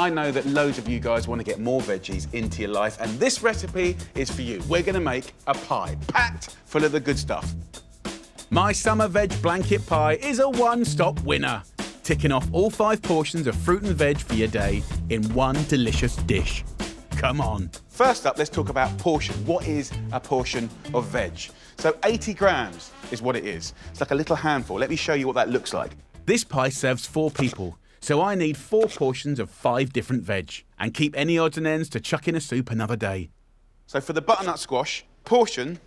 I know that loads of you guys want to get more veggies into your life, and this recipe is for you. We're going to make a pie packed full of the good stuff. My summer veg blanket pie is a one-stop winner, ticking off all 5 portions of fruit and veg for your day in one delicious dish. Come on. First up, let's talk about portion. What is a portion of veg? So 80 grams is what it is. It's like a little handful. Let me show you what that looks like. This pie serves 4 people, so I need 4 portions of 5 different veg, and keep any odds and ends to chuck in a soup another day. So for the butternut squash, portion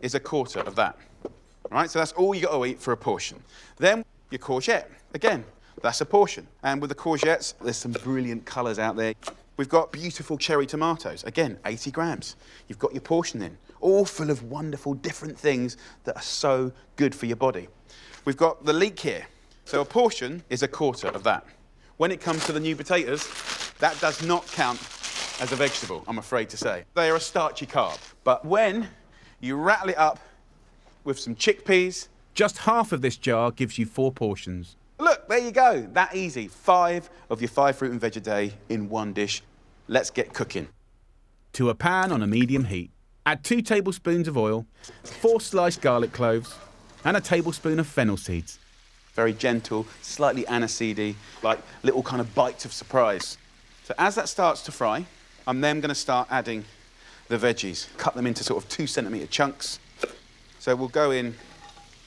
is a quarter of that. All right, so that's all you got to eat for a portion. Then your courgette, again, that's a portion. And with the courgettes, there's some brilliant colours out there. We've got beautiful cherry tomatoes, again, 80 grams. You've got your portion in, all full of wonderful different things that are so good for your body. We've got the leek here. So a portion is a quarter of that. When it comes to the new potatoes, that does not count as a vegetable, I'm afraid to say. They are a starchy carb. But when you rattle it up with some chickpeas, just half of this jar gives you 4 portions. Look, there you go, that easy. 5 of your 5 fruit and veg a day in one dish. Let's get cooking. To a pan on a medium heat, add 2 tablespoons of oil, 4 sliced garlic cloves, and a tablespoon of fennel seeds. Very gentle, slightly aniseedy, like little kind of bites of surprise. So as that starts to fry, I'm then going to start adding the veggies. Cut them into sort of 2-centimetre chunks. So we'll go in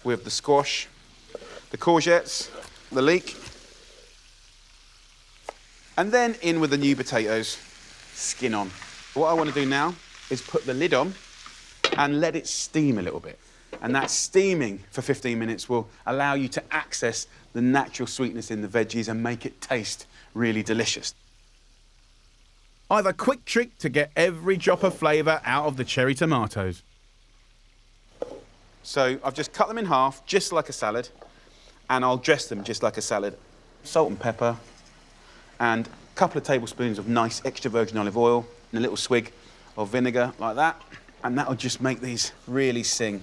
with the squash, the courgettes, the leek, and then in with the new potatoes, skin on. What I want to do now is put the lid on and let it steam a little bit. And that steaming for 15 minutes will allow you to access the natural sweetness in the veggies and make it taste really delicious. I have a quick trick to get every drop of flavour out of the cherry tomatoes. So I've just cut them in half, just like a salad, and I'll dress them just like a salad. Salt and pepper, and a couple of tablespoons of nice extra virgin olive oil, and a little swig of vinegar, like that. And that'll just make these really sing.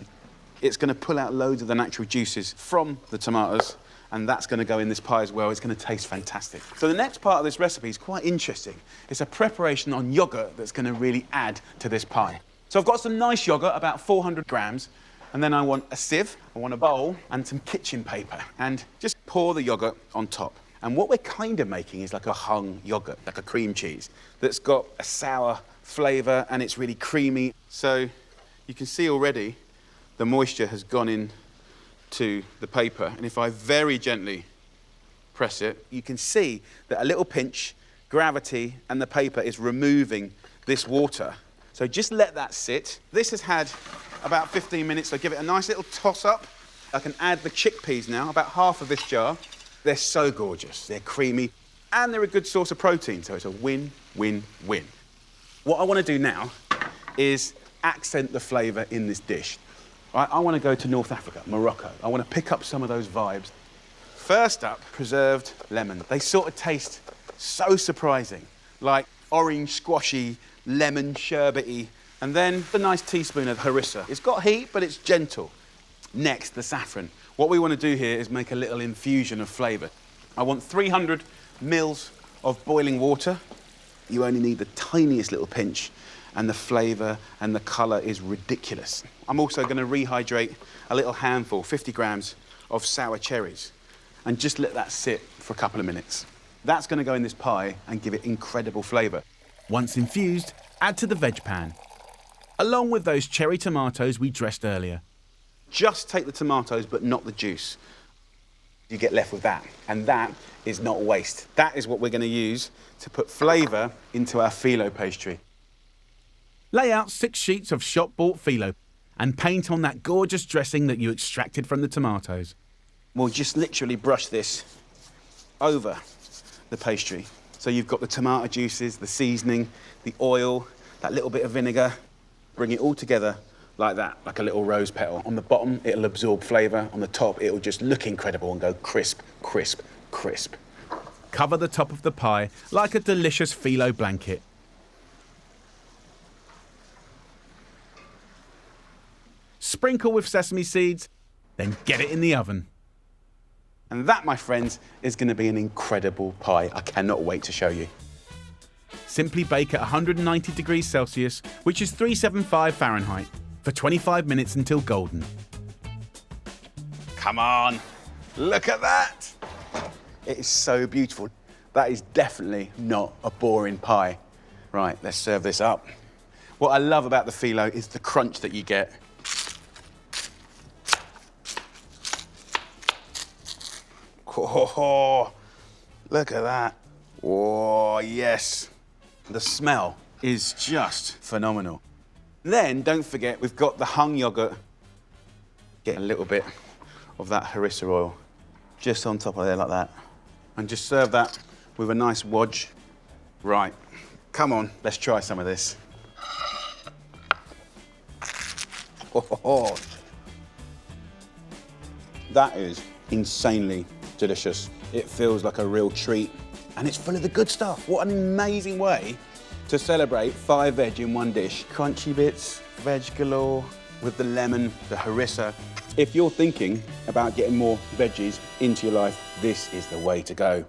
It's going to pull out loads of the natural juices from the tomatoes, and that's going to go in this pie as well. It's going to taste fantastic. So the next part of this recipe is quite interesting. It's a preparation on yoghurt that's going to really add to this pie. So I've got some nice yoghurt, about 400 grams, and then I want a sieve, I want a bowl, and some kitchen paper, and just pour the yoghurt on top. And what we're kind of making is like a hung yoghurt, like a cream cheese, that's got a sour flavour, and it's really creamy. So you can see already the moisture has gone in to the paper, and if I very gently press it, you can see that a little pinch, gravity, and the paper is removing this water. So just let that sit. This has had about 15 minutes, so give it a nice little toss up. I can add the chickpeas now, about half of this jar. They're so gorgeous, they're creamy, and they're a good source of protein, so it's a win, win, win. What I want to do now is accent the flavour in this dish. I want to go to North Africa, Morocco. I want to pick up some of those vibes. First up, preserved lemon. They sort of taste so surprising, like orange, squashy, lemon, sherbety, and then a nice teaspoon of harissa. It's got heat, but it's gentle. Next, the saffron. What we want to do here is make a little infusion of flavour. I want 300 mils of boiling water. You only need the tiniest little pinch, and the flavour and the colour is ridiculous. I'm also going to rehydrate a little handful, 50 grams, of sour cherries, and just let that sit for a couple of minutes. That's going to go in this pie and give it incredible flavour. Once infused, add to the veg pan, along with those cherry tomatoes we dressed earlier. Just take the tomatoes, but not the juice. You get left with that, and that is not waste. That is what we're going to use to put flavour into our filo pastry. Lay out 6 sheets of shop-bought filo and paint on that gorgeous dressing that you extracted from the tomatoes. We'll just literally brush this over the pastry. So you've got the tomato juices, the seasoning, the oil, that little bit of vinegar. Bring it all together like that, like a little rose petal. On the bottom, it'll absorb flavour. On the top, it'll just look incredible and go crisp, crisp, crisp. Cover the top of the pie like a delicious filo blanket. Sprinkle with sesame seeds, then get it in the oven. And that, my friends, is going to be an incredible pie. I cannot wait to show you. Simply bake at 190 degrees Celsius, which is 375 Fahrenheit, for 25 minutes until golden. Come on, look at that. It is so beautiful. That is definitely not a boring pie. Right, let's serve this up. What I love about the filo is the crunch that you get. Oh, look at that. Oh, yes. The smell is just phenomenal. Then, don't forget, we've got the hung yoghurt. Get a little bit of that harissa oil just on top of there like that. And just serve that with a nice wodge. Right, come on, let's try some of this. Oh, that is insanely delicious. It feels like a real treat, and it's full of the good stuff. What an amazing way to celebrate 5 veg in one dish. Crunchy bits, veg galore, with the lemon, the harissa. If you're thinking about getting more veggies into your life, this is the way to go.